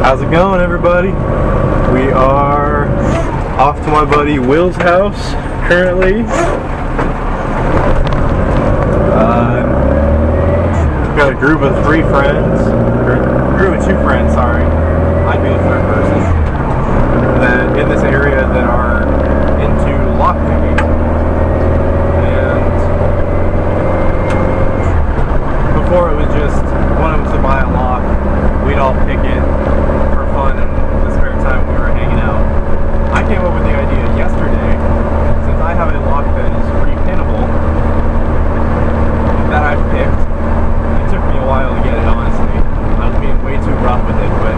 How's it going, everybody? We are off to my buddy Will's house currently. Got a group of 3 friends, or a group of 2 friends, sorry. I'd be the 3rd person. That in this area that are into lockpicking. And before it was just one of us to buy a lock, we'd all pick it for fun in the spare time we were hanging out. I came up with the idea yesterday, since I have a lock that is repinnable, that I've picked. It took me a while to get it, honestly. I was being way too rough with it, but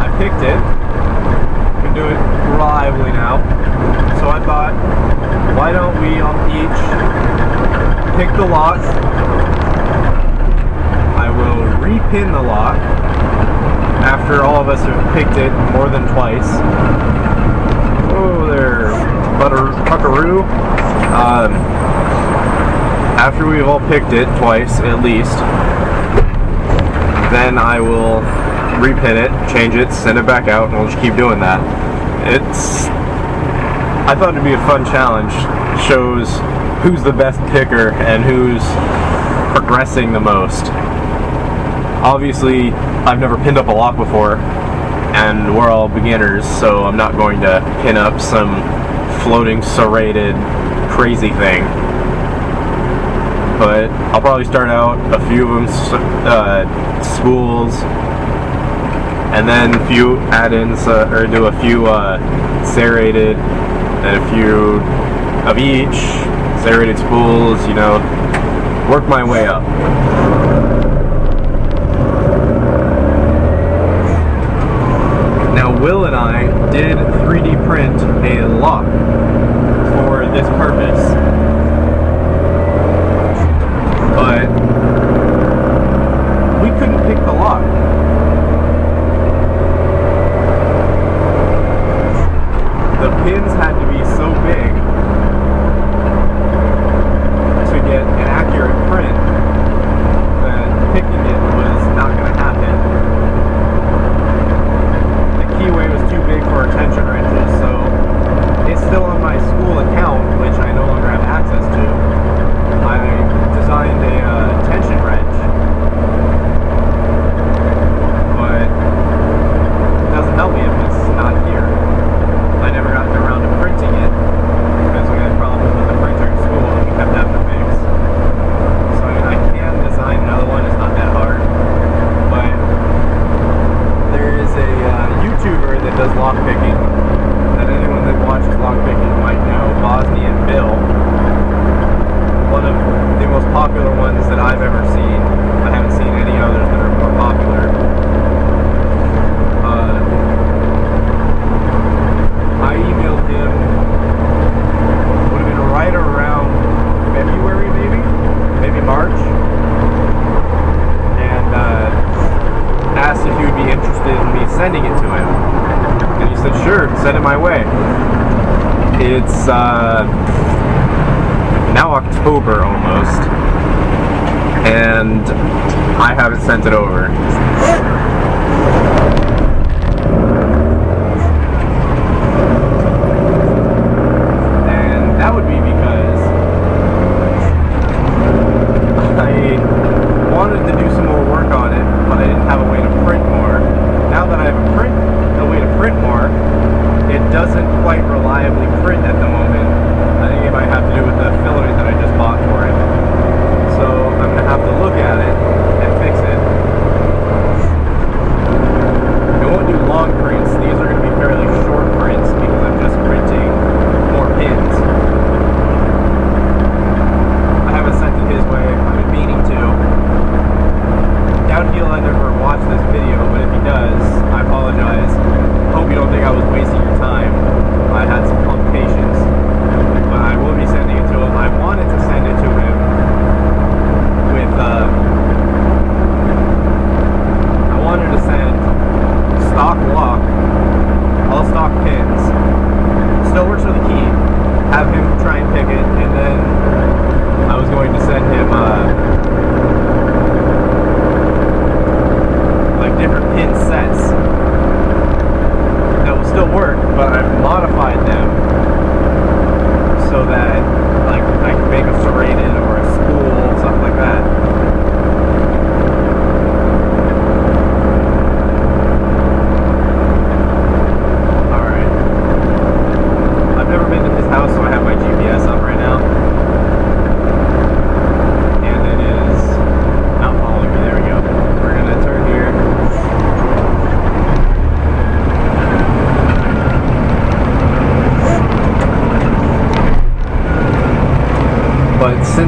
I picked it. Can do it reliably now. So I thought, why don't we each pick the lock? I will repin the lock after all of us have picked it more than twice. Oh, there, buckaroo. After we've all picked it twice, at least, then I will repin it, change it, send it back out, and we'll just keep doing that. I thought it'd be a fun challenge. Shows who's the best picker and who's progressing the most. Obviously, I've never pinned up a lock before, and we're all beginners, so I'm not going to pin up some floating serrated crazy thing. But I'll probably start out a few of them spools, and then a few add-ins, or do a few serrated, and a few of each serrated spools, you know, work my way up. Now, Will and I did 3D print a lock for this purpose. But we couldn't pick the lock. The pins had to be so big to get an accurate print that picking it was not going to happen. The keyway was too big for our tension wrenches, so it's still on my school account, which I no longer have access to. I designed a tension wrench, but it doesn't help me if it's not here. I never got around to printing it because we had problems with the printer in school and we kept having to fix. So I mean, I can design another one, it's not that hard. But there is a YouTuber that does lockpicking that anyone that watches lockpicking might know, Bosnian Bill. One of the most popular ones that I've ever seen. I haven't seen any others that are more popular. I emailed him, would have been right around February maybe March, and asked if he would be interested in me sending it to him. And he said, sure, send it my way. It's now October almost, and I haven't sent it over. And that would be because I wanted to do some more work on it, but I didn't have a way to print more. Now that I have a way to print more, it doesn't quite reliably print at the moment. I think it might have to do with the filament that I just bought for it. So I'm going to have to look at it and fix it.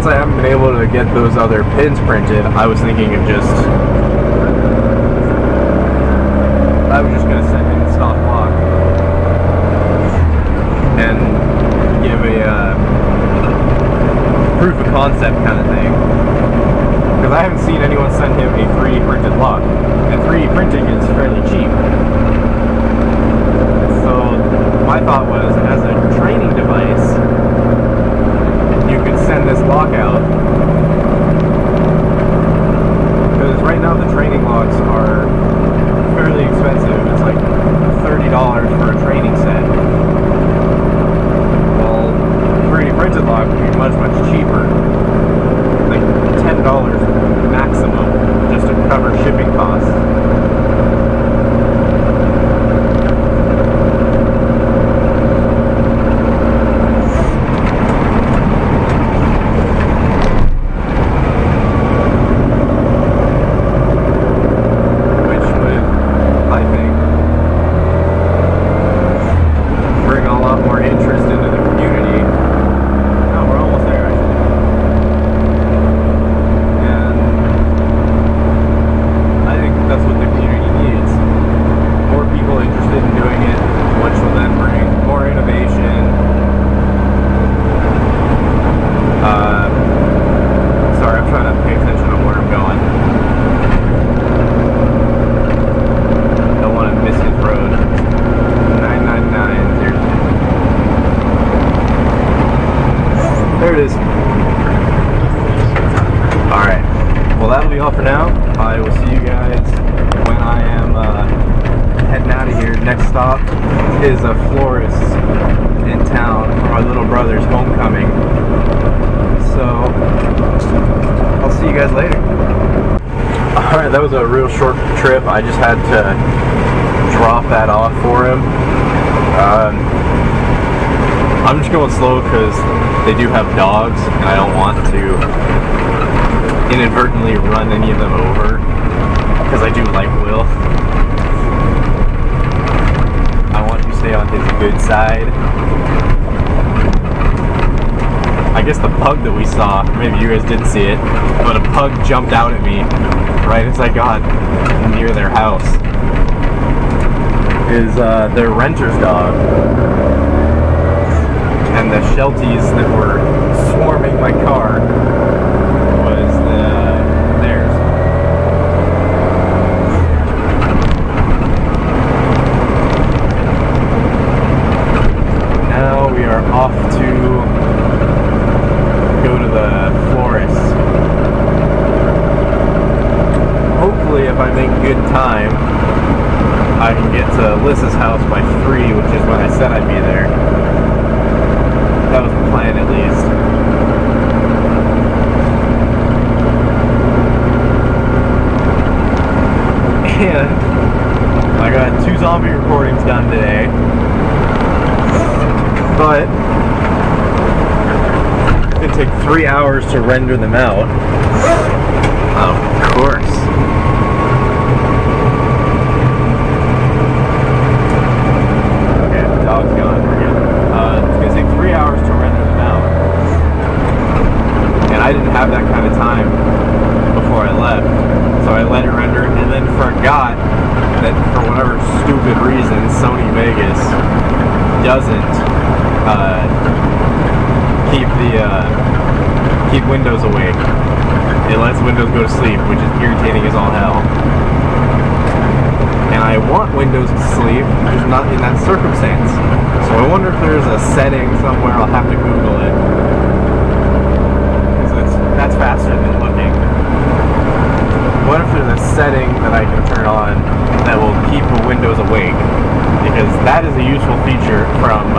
since I haven't been able to get those other pins printed, I was thinking of just gonna send in the stock lock and give a proof of concept kind of thing, because I haven't seen anyone send him a 3D printed lock, and 3D printing is fairly cheap. So my thought was, as a training device, you could send this lock out, because right now the training locks are fairly expensive. It's like $30 for a training set. Well, 3D printed lock would be much, much cheaper. Like $10 maximum, just to cover shipping costs. There it is. Alright. Well, that'll be all for now. I will see you guys when I am heading out of here. Next stop is a florist in town for my little brother's homecoming. So, I'll see you guys later. Alright, that was a real short trip. I just had to drop that off for him. I'm just going slow because they do have dogs, and I don't want to inadvertently run any of them over, because I do like Will. I want to stay on his good side. I guess the pug that we saw, maybe you guys didn't see it, but a pug jumped out at me right as I got near their house. Is their renter's dog. And the Shelties that were swarming my car was theirs. Now we are off to go to the florist. Hopefully, if I make good time, I can get to Liz's house by 3, which is when I said I'd be there. That was the plan, at least. And I got 2 zombie recordings done today. But it took 3 hours to render them out. Of course. Okay, the dog's gone. We're good. It's going to take 3 hours to render them out. And I didn't have that kind of time before I left. So I let it render and then forgot that for whatever stupid reason Sony Vegas doesn't keep Windows awake. It lets Windows go to sleep, which is irritating as all hell. And I want Windows to sleep, just not in that circumstance. So I wonder if there's a setting somewhere. I'll have to Google it. Because that's faster than looking. What if there's a setting that I can turn on that will keep Windows awake? Because that is a useful feature from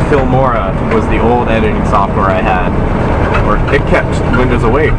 Filmora, was the old editing software I had, where it kept Windows awake.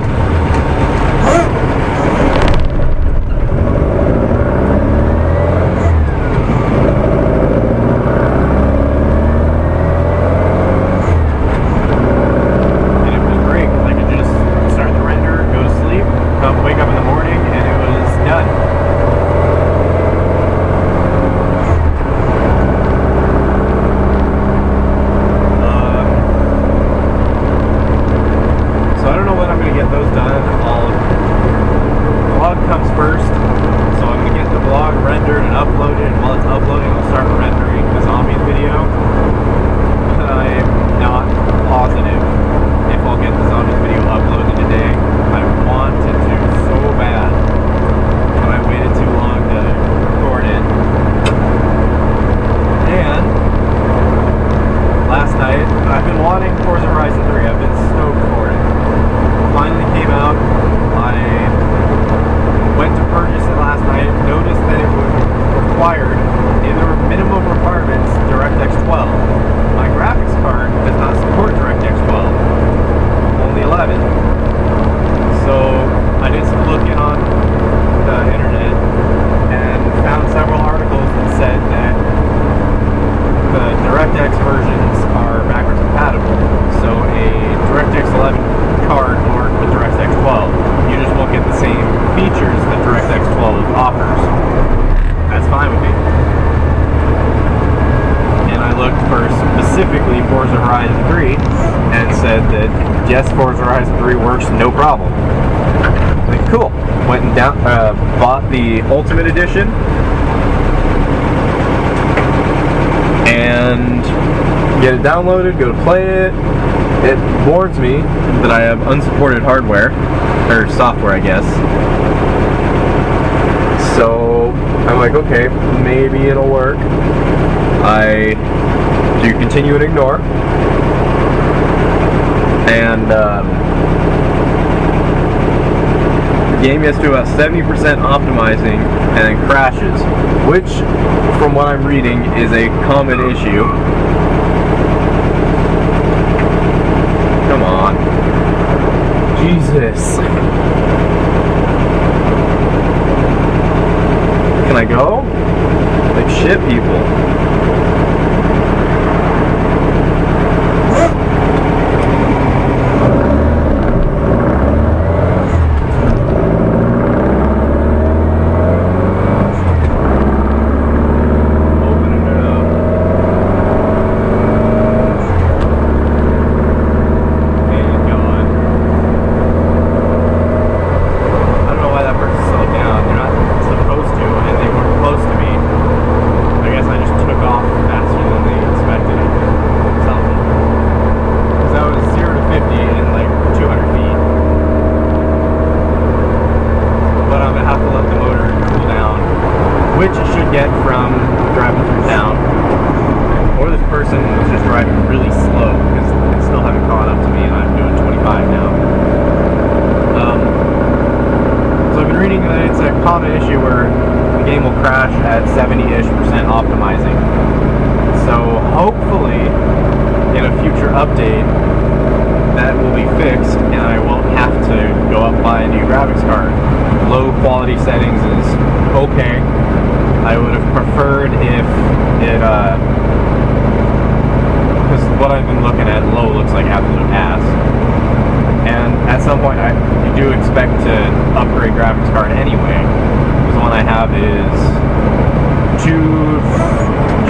yes, Forza Horizon 3 works, no problem. Like, cool. Went and bought the Ultimate Edition, and get it downloaded, go to play it. It warns me that I have unsupported hardware, or software, I guess. So I'm like, okay, maybe it'll work. I do continue and ignore, and the game gets to about 70% optimizing and then crashes, which, from what I'm reading, is a common issue. Come on. Jesus. Can I go? Like shit, people. From driving through town, or this person was just driving really slow because they still haven't caught up to me, and I'm doing 25 now. So I've been reading that it's a common issue where the game will crash at 70-ish% optimizing. So hopefully, in a future update, that will be fixed, and I won't have to go up buy a new graphics card. Low quality settings is okay. I would have preferred if it, because what I've been looking at, low looks like absolute ass. And at some point, I do expect to upgrade graphics card anyway, because the one I have is 2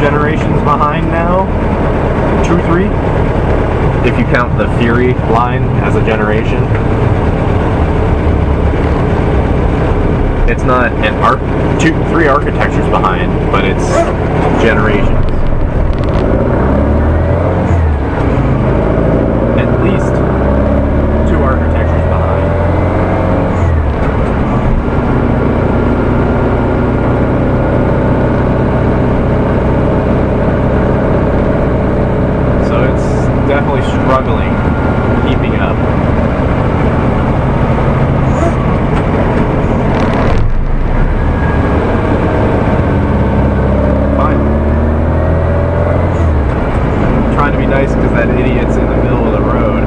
generations behind now, 2 or 3, if you count the Fury line as a generation. It's not an 3 architectures behind, but it's generations. At least 2 architectures behind. So it's definitely struggling keeping up. Nice because that idiot's in the middle of the road,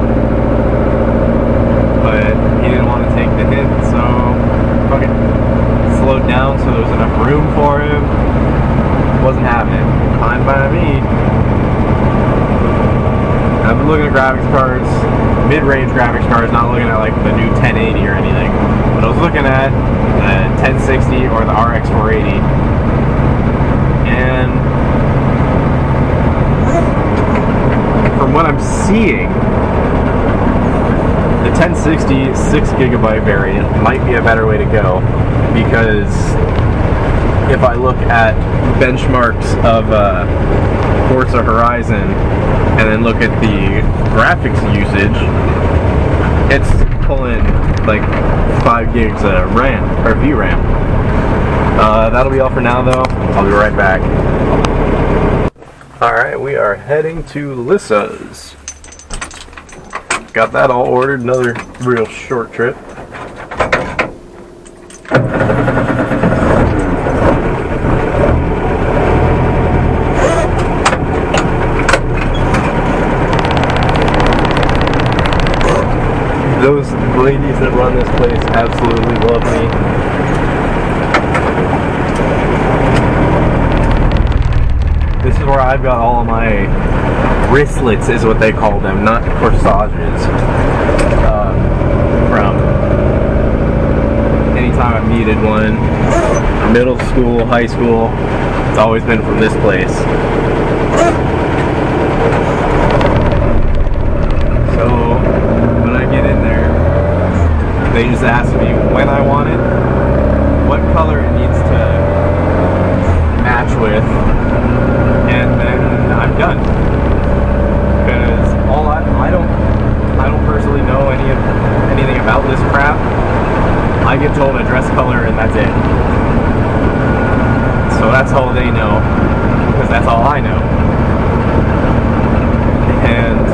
but he didn't want to take the hit, so fuck it. Slowed down so there was enough room for him. Wasn't happening. Fine by me. I've been looking at graphics cards, mid-range graphics cards, not looking at like the new 1080 or anything, but I was looking at the 1060 or the RX 480, and from what I'm seeing, the 1060 6GB variant might be a better way to go, because if I look at benchmarks of Forza Horizon and then look at the graphics usage, it's pulling like 5 gigs of RAM, or VRAM. That'll be all for now though. I'll be right back. Alright, we are heading to Lissa's. Got that all ordered, another real short trip. Those ladies that run this place absolutely love me. This is where I've got all of my wristlets, is what they call them, not corsages, from. Anytime I've needed one, middle school, high school, it's always been from this place. So, They just ask me when I want it, what color it needs to match with, and then I'm done. Because I don't personally know anything about this crap. I get told a dress color and that's it. So that's all they know, because that's all I know. And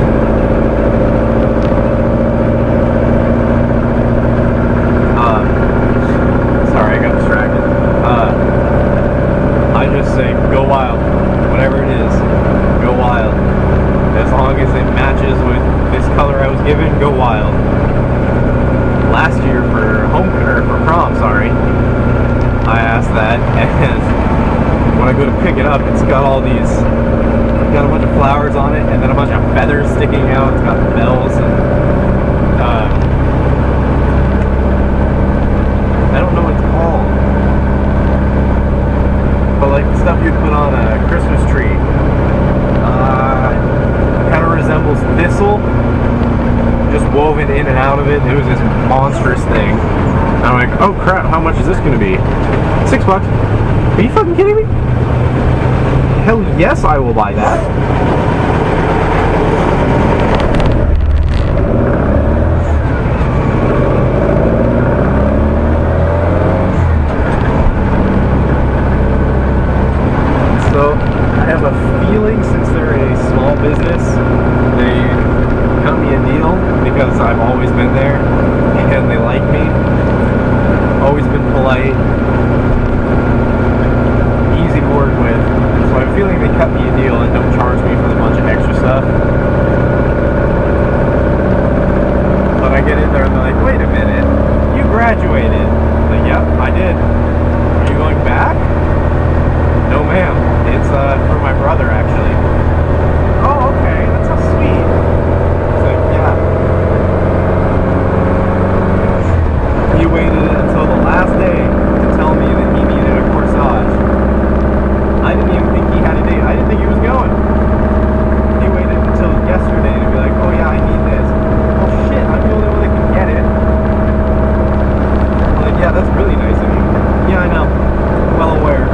sorry, I got distracted. I just say go wild, whatever it is, go wild. As long as it matches with this color I was given, go wild. Last year for prom, I asked that, and when I go to pick it up, it's got a bunch of flowers on it, and then a bunch of feathers sticking out. It's got bells, and I don't know what it's called, but like the stuff you'd put on a Christmas tree. Kind of resembles thistle, just woven in and out of it. It was this monstrous thing. And I'm like, oh crap, how much is this gonna be? $6. Are you fucking kidding me? Hell yes, I will buy that. So I have a feeling, since they're a small business, they cut me a deal because I've always been there and they like me. Always been polite, easy to work with. So I have a feeling they cut me a deal and don't charge me for a bunch of extra stuff. But I get in there and they're like, wait a minute, you graduated. I'm like, yep, I did. Are you going back? No ma'am, it's for my brother actually. Oh, okay, that's so sweet. It's like, yeah. He waited until the last day to tell me that he needed a corsage. I didn't even think he had a date. I didn't think he was going. He waited until yesterday to be like, oh yeah, I need this. Well shit, I'm the only one that can get it. I'm like, yeah, that's really nice of you. Yeah, I know. Well aware.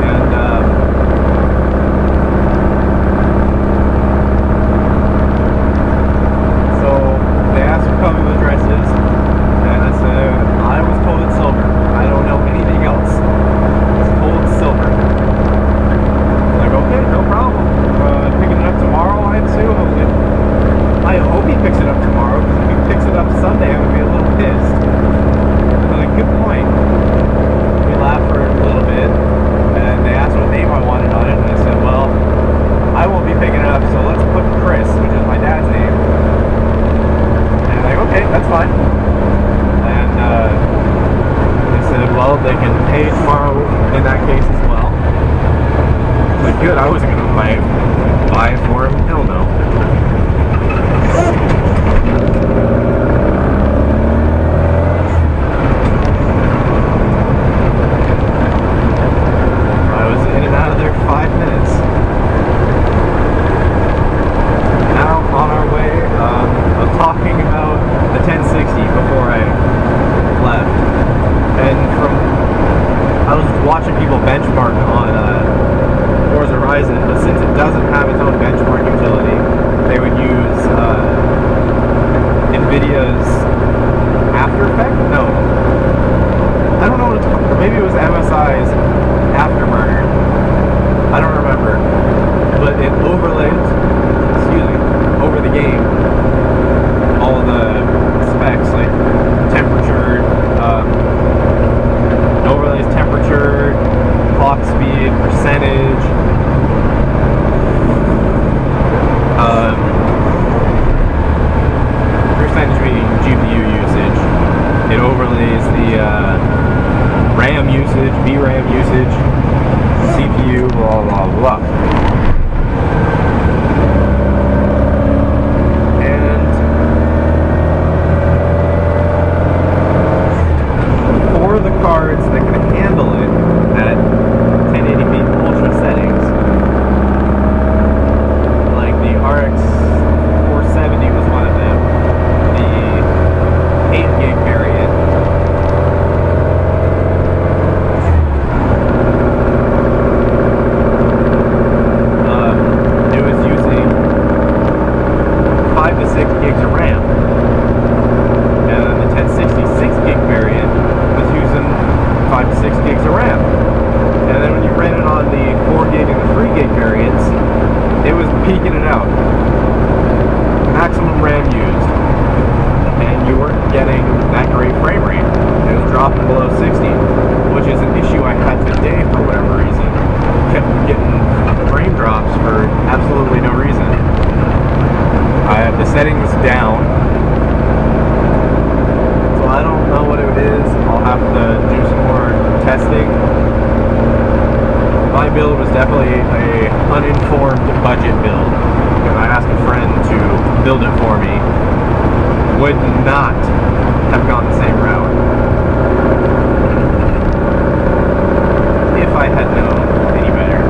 And so they asked for color of the dresses, and I said, I was told it's silver. I don't know anything else. I was told it's silver. I'm like, okay, no problem. Picking it up tomorrow, I assume. I hope he picks it up tomorrow, because if he picks it up Sunday, I'm going to be a little pissed. I'm like, good point. We laughed for a little bit, and they asked what name I wanted on it, and I said, well, I won't be picking it up, so let's put Chris, which is my dad's name. And I'm like, okay, that's fine. And they said, well, they can pay tomorrow in that case as well. Like, good, I wasn't going to buy it for him. Hell no. I was in and out of there 5 minutes. Now, on our way, I was talking about the 1060 before I left. And I was watching people benchmark on Forza Horizon, but since it doesn't have its own benchmark utility, they would use NVIDIA's After Effects? No. I don't know what it's called. Or maybe it was MSI's Afterburner. I don't remember. But it overlays, over the game, all of the specs, like temperature, it overlays temperature, clock speed, percentage, percentage meaning GPU usage. It overlays the RAM usage, VRAM usage, CPU, blah blah blah. And for the cards that can handle it at 1080p ultra settings, like the RX 470 was one of them, the 8 gig 6 gigs of RAM. And then when you ran it on the 4 gig and the 3 gig variants, it was peaking it out. Maximum RAM used. And you weren't getting that great frame rate. It was dropping below 60, which is an issue I had today for whatever reason. Kept getting frame drops for absolutely no reason. I have the settings down, so I don't know what it is. I'll have to do some more testing. My build was definitely a uninformed budget build. And I asked a friend to build it for me. Would not have gone the same route if I had known any better.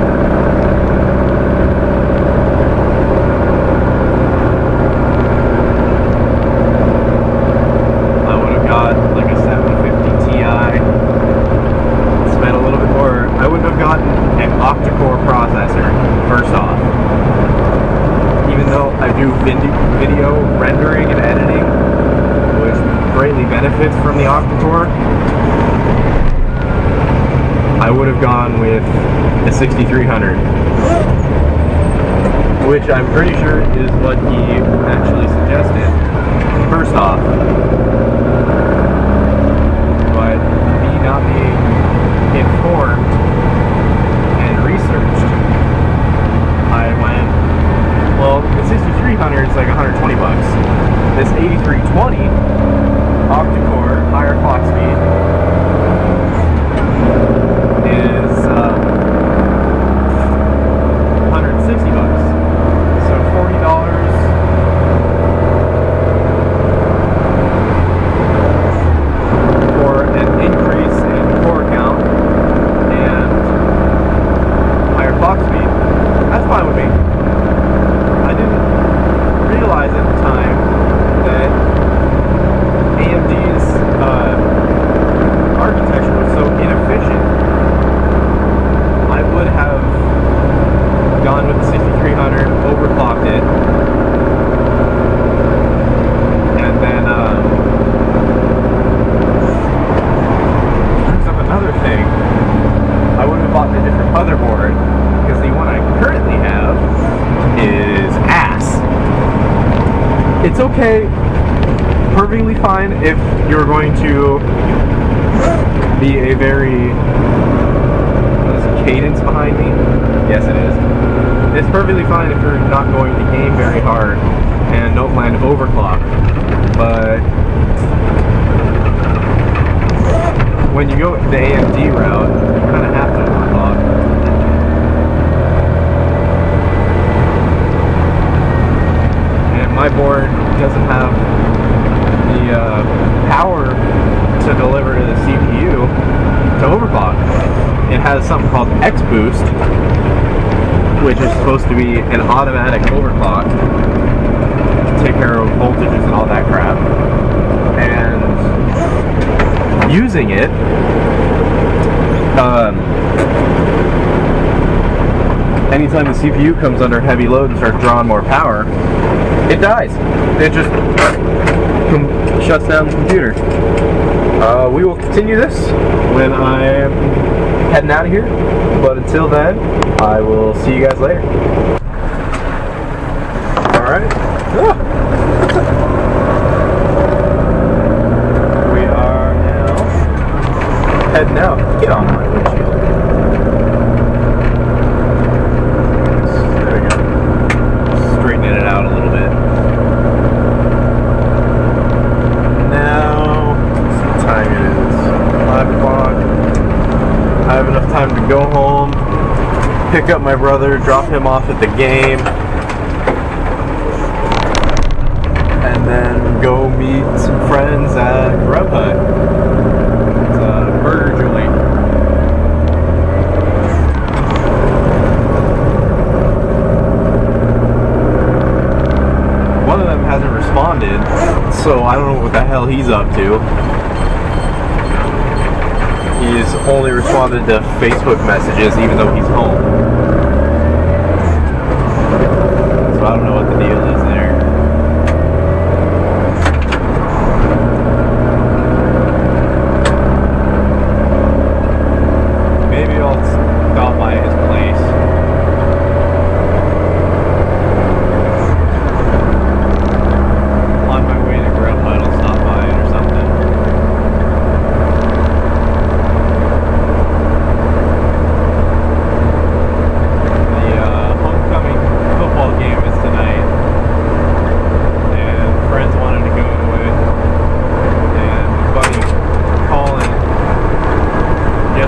I would have got like a 750 Ti, spent a little bit more. I wouldn't have gotten an octa-core processor, first off. Even though I do video rendering and editing, which greatly benefits from the octa-core, I would have gone with the 6300, which I'm pretty sure is what he actually suggested, first off. But me not being informed and researched, I went, well, the 6300 is like 120 bucks. This 8320 octa-core, higher clock speed, is 160 bucks. So $40 for an increase in core count and higher clock speed. That's fine with me. I didn't realize at the time that AMD's architecture was so inefficient. I would have gone with the 6300, overclocked it, and then brings up another thing. I would have bought a different motherboard, because the one I currently have is ass. It's okay, perfectly fine if you're going to be a very, what is it, cadence behind me? Yes, it is. It's perfectly fine if you're not going to game very hard and don't plan to overclock. But when you go the AMD route, you kind of have to overclock. And my board doesn't have the power to deliver to the CPU to overclock. It has something called X-Boost, which is supposed to be an automatic overclock to take care of voltages and all that crap. And using it, anytime the CPU comes under heavy load and starts drawing more power, it dies. It just shuts down the computer. We will continue this when I'm heading out of here, but until then, I will see you guys later. Alright. We are now heading out. Get on my windshield. There we go. Straightening it out a little bit. Time it is 5 o'clock. I have enough time to go home, pick up my brother, drop him off at the game, and then go meet some friends at Grub Hut. It's a burger joint. One of them hasn't responded, so I don't know what the hell he's up to. He's only responded to Facebook messages even though he's home. So I don't know what the deal is there.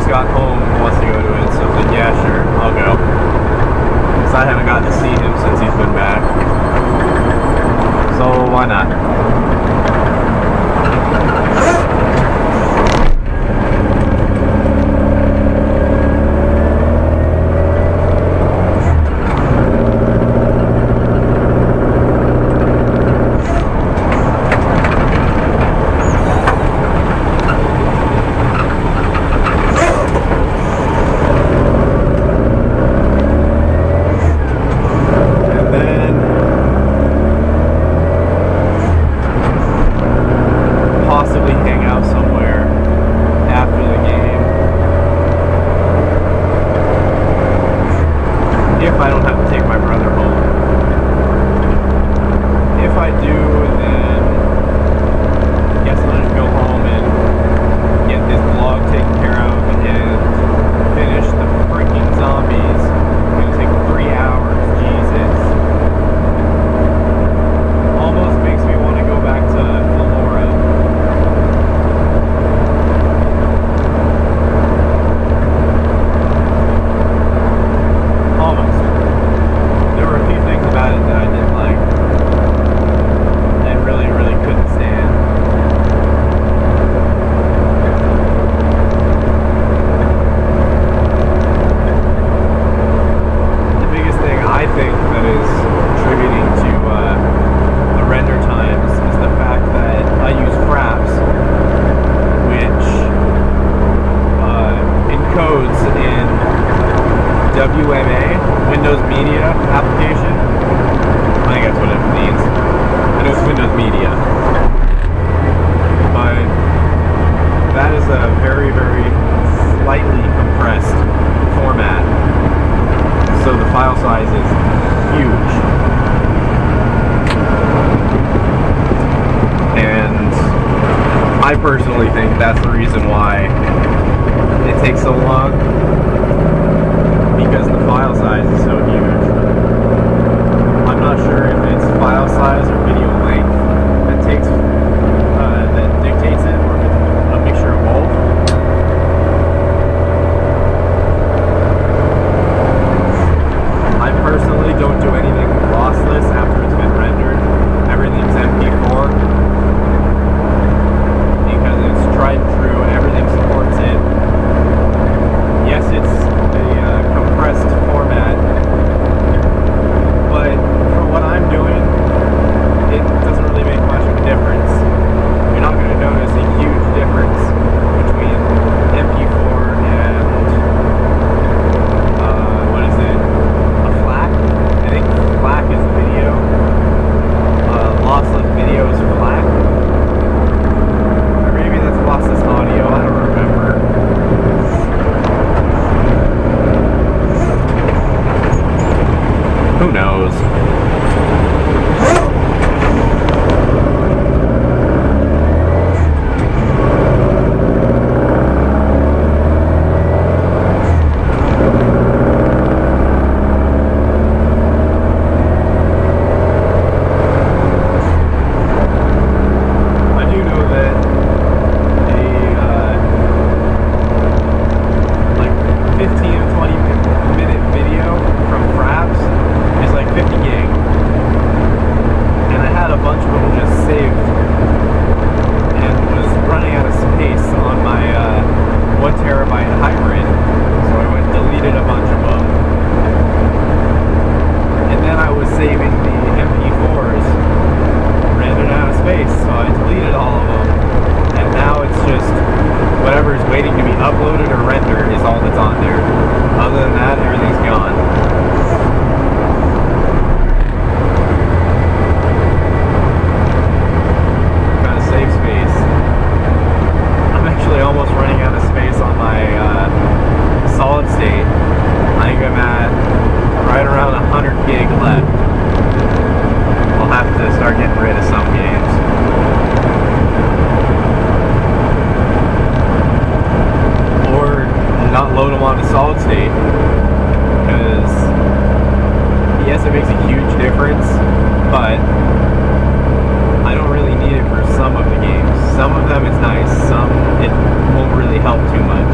just got home, wants to go to it, so I was like, yeah, sure, I'll go. Because I haven't gotten to see him since he's been back. So why not? WMA, Windows Media application. I think that's what it means. I know it's Windows Media. But that is a very, very slightly compressed format. So the file size is huge. And I personally think that's the reason why it takes so long. Because the file size is so huge. I'm not sure if it's file size or video length that dictates it, or if it's a mixture of both. I personally don't do anything lossless after it's been rendered. Everything's MP4 because it's tried and true. Everything supports it. Yes, it's a compressed format, but for what I'm doing, it doesn't really make much of a difference. You're not going to notice a huge difference between MP4 and what is it? A FLAC? I think FLAC is video. Lossless video is FLAC. Or maybe that's lossless audio. I don't remember. Who knows? I do know that a 15 to 20 minute video from Fraps is like 50 gig, and I had a bunch of them just saved and was running out of space on my 1 terabyte hybrid, so I went and deleted a bunch of them, and then I was saving the MP4s, ran out of space, so I deleted all of them, and now it's just whatever is waiting to be uploaded or rendered is all that's on there. Other than that, everything's gone. Trying to save space. I'm actually almost running out of space on my solid state. I think I'm at right around 100 gig left. I'll have to start getting rid of some games. Or not load them onto solid state, because yes, it makes a huge difference, but I don't really need it for some of the games. Some of them it's nice, some it won't really help too much.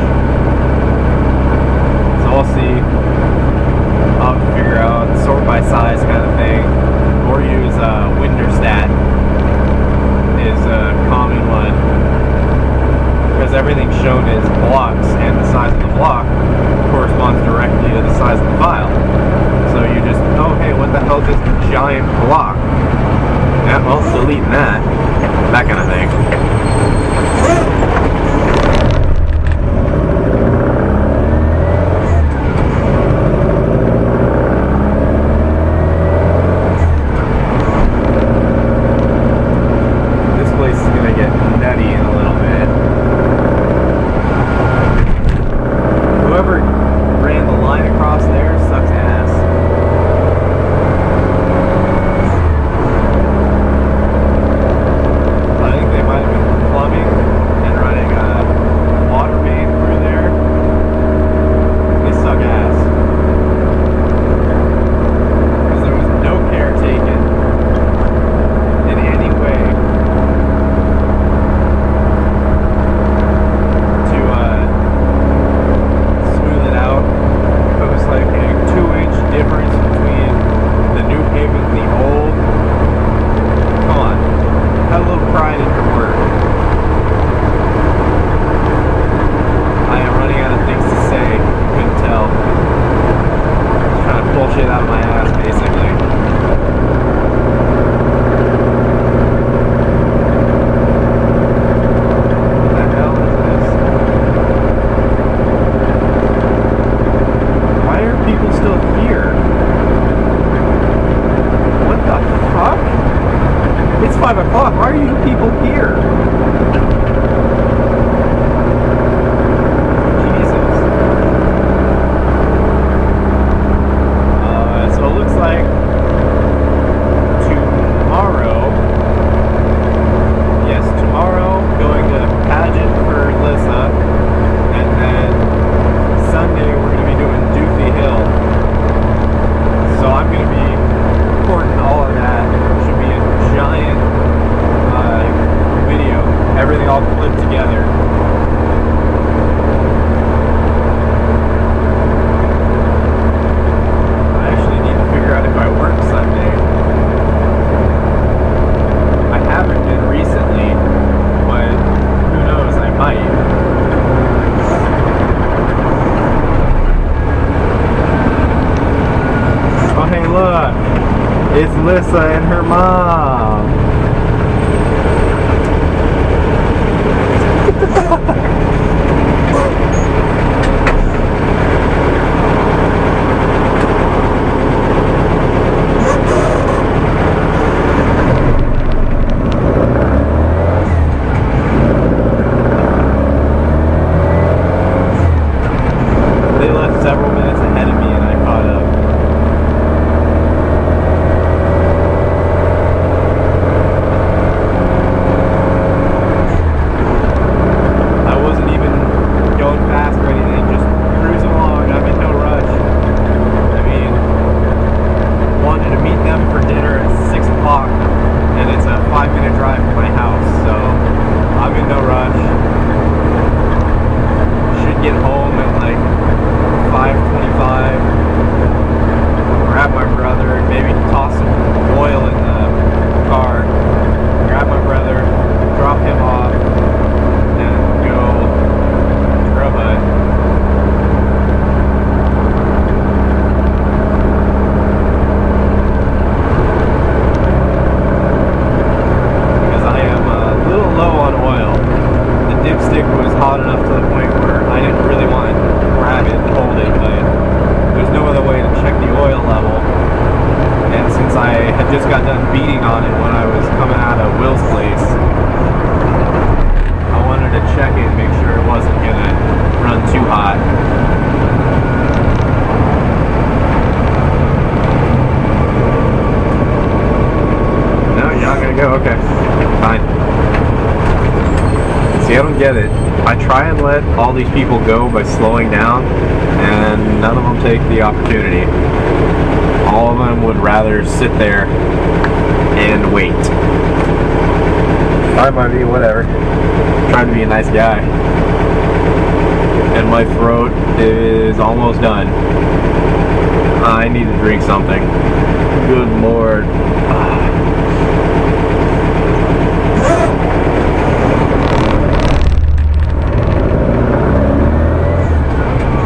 Alyssa and her mom. They left several minutes ahead of me and I caught up. I wasn't even going fast or anything, just cruising along. I'm in no rush. I mean, wanted to meet them for dinner at 6 o'clock, and it's a 5-minute drive from my house, so I'm in no rush. Should get home at like 5:25. Grab my brother, maybe toss some oil in the car. Grab my brother, drop him off, and go grub a because I am a little low on oil. The dipstick was hot enough to the point where I didn't really want to grab it and hold it, but there's no other way to check the oil level. And since I had just got done beating on it when I was coming out of Will's place, I wanted to check it and make sure it wasn't gonna run too hot. No, you're not gonna go? Okay, fine. See, I don't get it. I try and let all these people go by slowing down, and none of them take the opportunity. All of them would rather sit there and wait. Sorry, Marty, whatever. I'm trying to be a nice guy. And my throat is almost done. I need to drink something. Good Lord.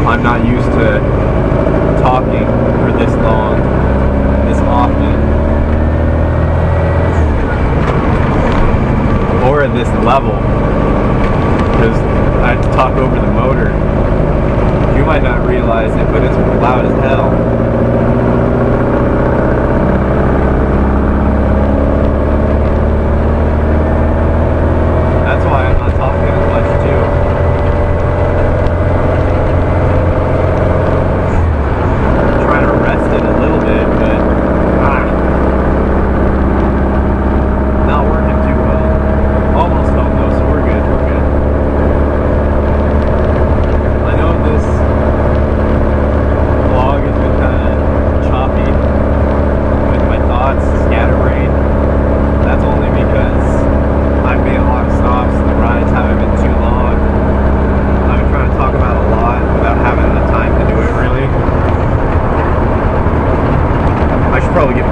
I'm not used to talking for this long, this often, or at this level, because I have to talk over the motor. You might not realize it, but it's loud as hell. That's why I'm not talking as much too.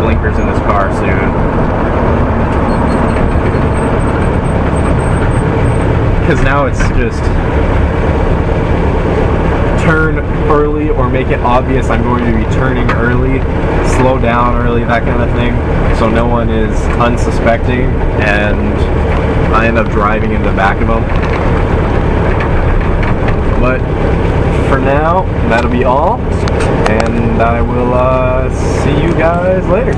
Blinkers in this car soon, because now it's just turn early or make it obvious I'm going to be turning early, slow down early, that kind of thing, so no one is unsuspecting and I end up driving in the back of them. But for now, that'll be all, and I will see you guys later.